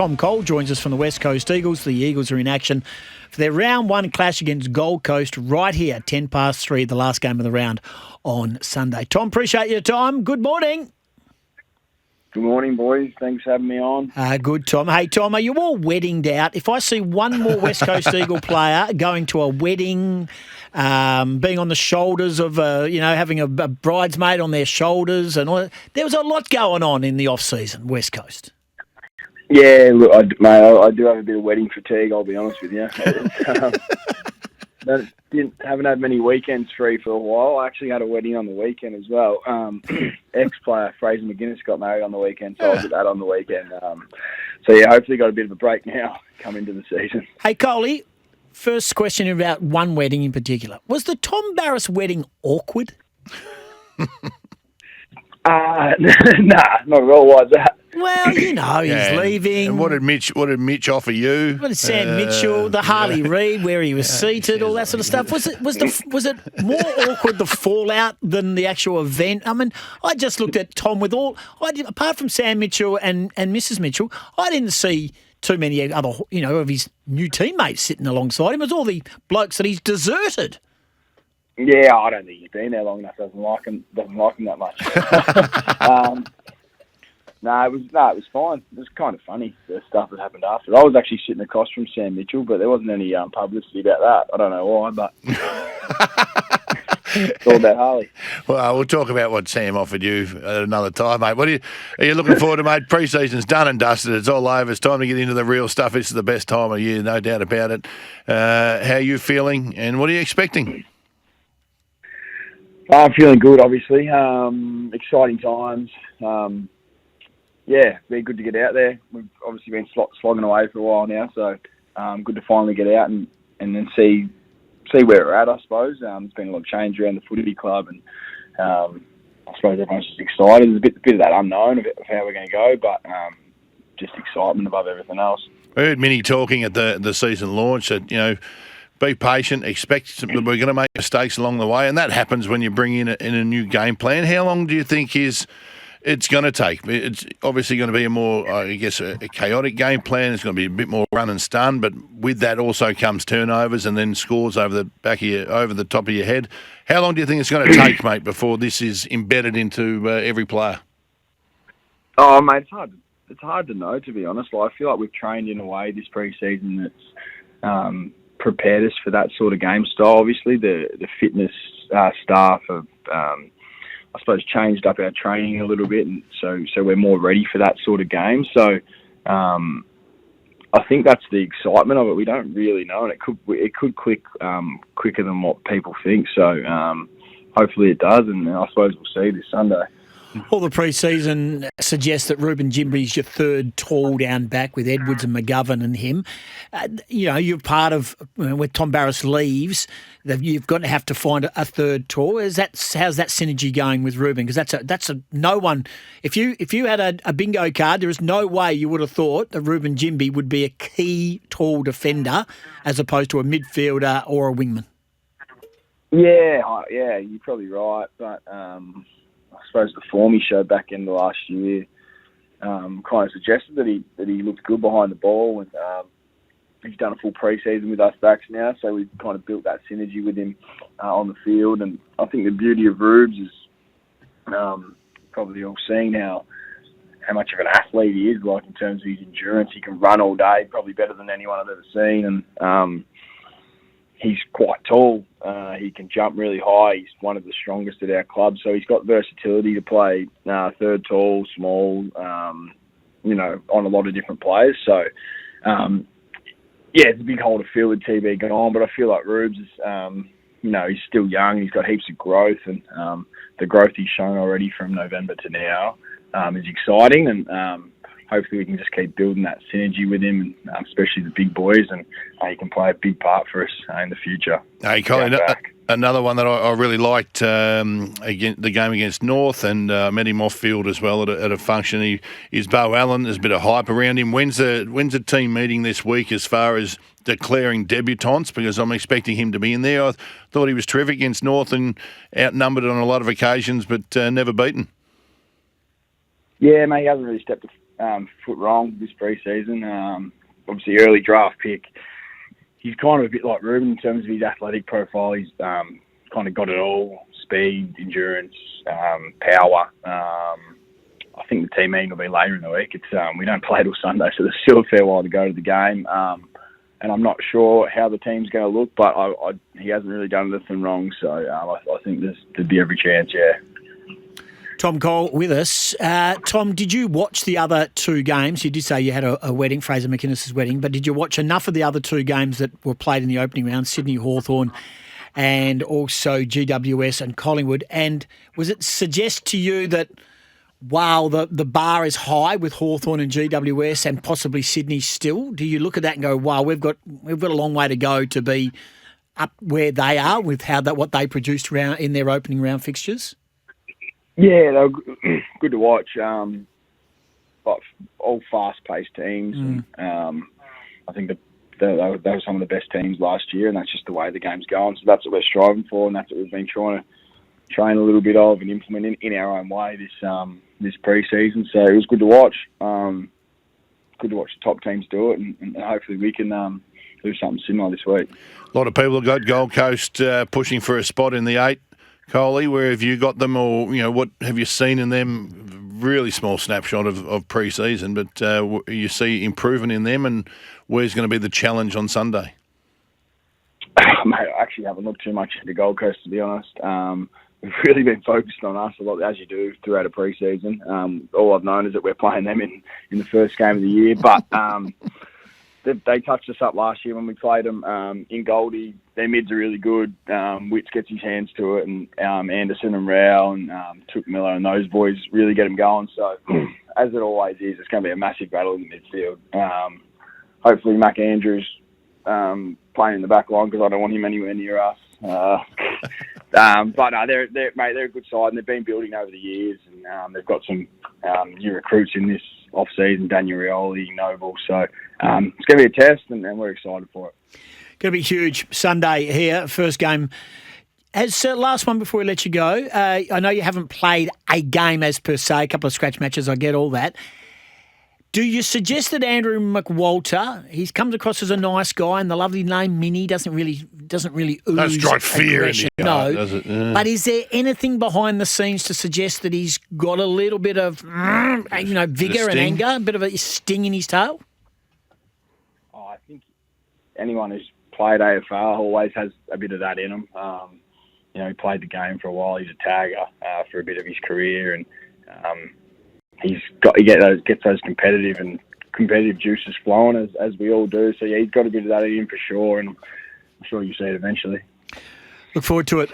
Tom Cole joins us from the West Coast Eagles. The Eagles are in action for their round one clash against Gold Coast right here, 3:10, the last game of the round on Sunday. Tom, appreciate your time. Good morning. Good morning, boys. Thanks for having me on. Good, Tom. Hey, Tom, are you all weddinged out? If I see one more West Coast Eagle player going to a wedding, being on the shoulders of, having a bridesmaid on their shoulders, and all, there was a lot going on in the off-season, West Coast. Yeah, look, I do have a bit of wedding fatigue, I'll be honest with you. Haven't had many weekends free for a while. I actually had a wedding on the weekend as well. Ex-player Fraser McGuinness got married on the weekend, so I was at that on the weekend. Hopefully got a bit of a break now come into the season. Hey, Coley, first question about one wedding in particular. Was the Tom Barrass wedding awkward? Nah, not at all like that. Well, he's leaving. And what did Mitch offer you? What did Sam Mitchell, the Harley Reid, where he was seated, all that sort of stuff? Was it more awkward, the fallout, than the actual event? I mean, I just looked at Tom apart from Sam Mitchell and Mrs. Mitchell, I didn't see too many other, of his new teammates sitting alongside him. It was all the blokes that he's deserted. Yeah, I don't think he's been there long enough. Doesn't like him that much. No, it was fine. It was kind of funny, the stuff that happened after. I was actually sitting across from Sam Mitchell, but there wasn't any publicity about that. I don't know why, but it's all about Harley. Well, we'll talk about what Sam offered you at another time, mate. Are you looking forward to, mate? Pre-season's done and dusted. It's all over. It's time to get into the real stuff. It's the best time of year, no doubt about it. How are you feeling, and what are you expecting? I'm feeling good, obviously. Exciting times. Yeah, very good to get out there. We've obviously been slogging away for a while now, so good to finally get out and then see where we're at, I suppose. There's been a lot of change around the footy club, and I suppose everyone's just excited. There's a bit of that unknown of how we're going to go, but just excitement above everything else. I heard Minnie talking at the season launch that, be patient, expect that we're going to make mistakes along the way, and that happens when you bring in a new game plan. How long do you think it's going to take? It's obviously going to be a more, a chaotic game plan. It's going to be a bit more run and stun, but with that also comes turnovers and then scores over the top of your head. How long do you think it's going to take, mate, before this is embedded into every player? Oh, mate, it's hard to know, to be honest. I feel like we've trained in a way this pre-season that's prepared us for that sort of game style. Obviously, the fitness staff have, I suppose, changed up our training a little bit, and so we're more ready for that sort of game. So I think that's the excitement of it. We don't really know, and it could click quicker than what people think. So hopefully it does, and I suppose we'll see this Sunday. All the pre-season suggests that Ruben Jimby's your third tall down back with Edwards and McGovern and him. You're part of when Tom Barrass leaves, you've got to have to find a third tall. How's that synergy going with Ruben? Because that's a no one. If you had a bingo card, there is no way you would have thought that Ruben Jimby would be a key tall defender as opposed to a midfielder or a wingman. Yeah, you're probably right, but. I suppose the form he showed back in the last year kind of suggested that he looked good behind the ball, and he's done a full pre-season with us backs now, so we've kind of built that synergy with him on the field. And I think the beauty of Rubes is probably all seeing how much of an athlete he is, like in terms of his endurance. He can run all day, probably better than anyone I've ever seen, and he's quite tall. He can jump really high. He's one of the strongest at our club, so he's got versatility to play third, tall, small, on a lot of different players. So, it's a big hole to fill with TB going on, but I feel like Rubes is, he's still young. He's got heaps of growth, and the growth he's shown already from November to now is exciting, and hopefully we can just keep building that synergy with him, and especially the big boys, and he can play a big part for us in the future. Hey, Colin, another one that I really liked, again, the game against North, and met him off field as well at a function. He's Bo Allen. There's a bit of hype around him. When's the team meeting this week as far as declaring debutants? Because I'm expecting him to be in there. I thought he was terrific against North and outnumbered on a lot of occasions, but never beaten. Yeah, mate, he hasn't really stepped foot wrong this preseason. Obviously, early draft pick. He's kind of a bit like Ruben in terms of his athletic profile. He's kind of got it all: speed, endurance, power. I think the team meeting will be later in the week. It's we don't play till Sunday, so there's still a fair while to go to the game. And I'm not sure how the team's going to look, but he hasn't really done anything wrong, so I think there'd be every chance, yeah. Tom Cole with us. Tom, did you watch the other two games? You did say you had a wedding, Fraser McInnes' wedding, but did you watch enough of the other two games that were played in the opening round, Sydney Hawthorn and also GWS and Collingwood? And was it suggest to you that, wow, the bar is high with Hawthorn and GWS and possibly Sydney still? Do you look at that and go, wow, we've got a long way to go to be up where they are with what they produced in their opening round fixtures? Yeah, they were good to watch. But all fast-paced teams. And, I think they were some of the best teams last year, and that's just the way the game's going. So that's what we're striving for, and that's what we've been trying to train a little bit of and implement in our own way this pre-season. So it was good to watch. Good to watch the top teams do it, and hopefully we can do something similar this week. A lot of people have got Gold Coast pushing for a spot in the 8. Coley, where have you got them, or what have you seen in them? Really small snapshot of pre-season, but you see improvement in them, and where's going to be the challenge on Sunday? Mate, I actually haven't looked too much into Gold Coast, to be honest. We've really been focused on us a lot, as you do throughout a pre-season. All I've known is that we're playing them in the first game of the year, but they touched us up last year when we played them in Goldie. Their mids are really good. Witts gets his hands to it, and Anderson and Rao and Took Miller and those boys really get them going. So, as it always is, it's going to be a massive battle in the midfield. Hopefully, Mac Andrews playing in the back line, because I don't want him anywhere near us. But no, they're a good side, and they've been building over the years, and they've got some new recruits in this off-season, Daniel Rioli, Noble. So it's going to be a test, and we're excited for it. Going to be huge Sunday here, first game. As last one before we let you go, I know you haven't played a game as per se, a couple of scratch matches, I get all that. Do you suggest that Andrew McWalter, he comes across as a nice guy, and the lovely name Minnie doesn't really ooze Don't strike fear in aggression. you, No, does it? Yeah. But is there anything behind the scenes to suggest that he's got a little bit of vigour and anger, a bit of a sting in his tail? Oh, I think anyone who's played AFR always has a bit of that in him. He played the game for a while. He's a tagger for a bit of his career, and he gets those competitive juices flowing as we all do. So yeah, he's got a bit of that in him for sure, and I'm sure you see it eventually. Look forward to it.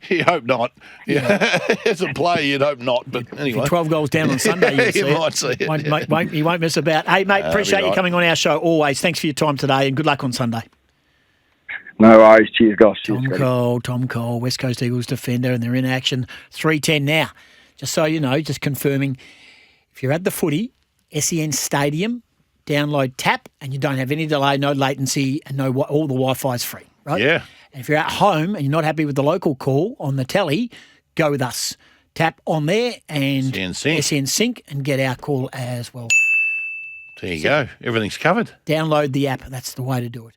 You hope not. Yeah. As a player, you'd hope not. But anyway, if you're 12 goals down on Sunday, you might see it. He won't miss about. Hey, mate, appreciate you coming on our show always. Thanks for your time today, and good luck on Sunday. No worries. Cheers, Goss. Tom Cole, West Coast Eagles defender, and they're in action. 3:10 now. Just so you know, just confirming, if you're at the footy, SEN Stadium, download TAP, and you don't have any delay, no latency, and all the Wi-Fi is free, right? Yeah. And if you're at home and you're not happy with the local call on the telly, go with us. Tap on there and SEN Sync and get our call as well. There you go. Everything's covered. Download the app. That's the way to do it.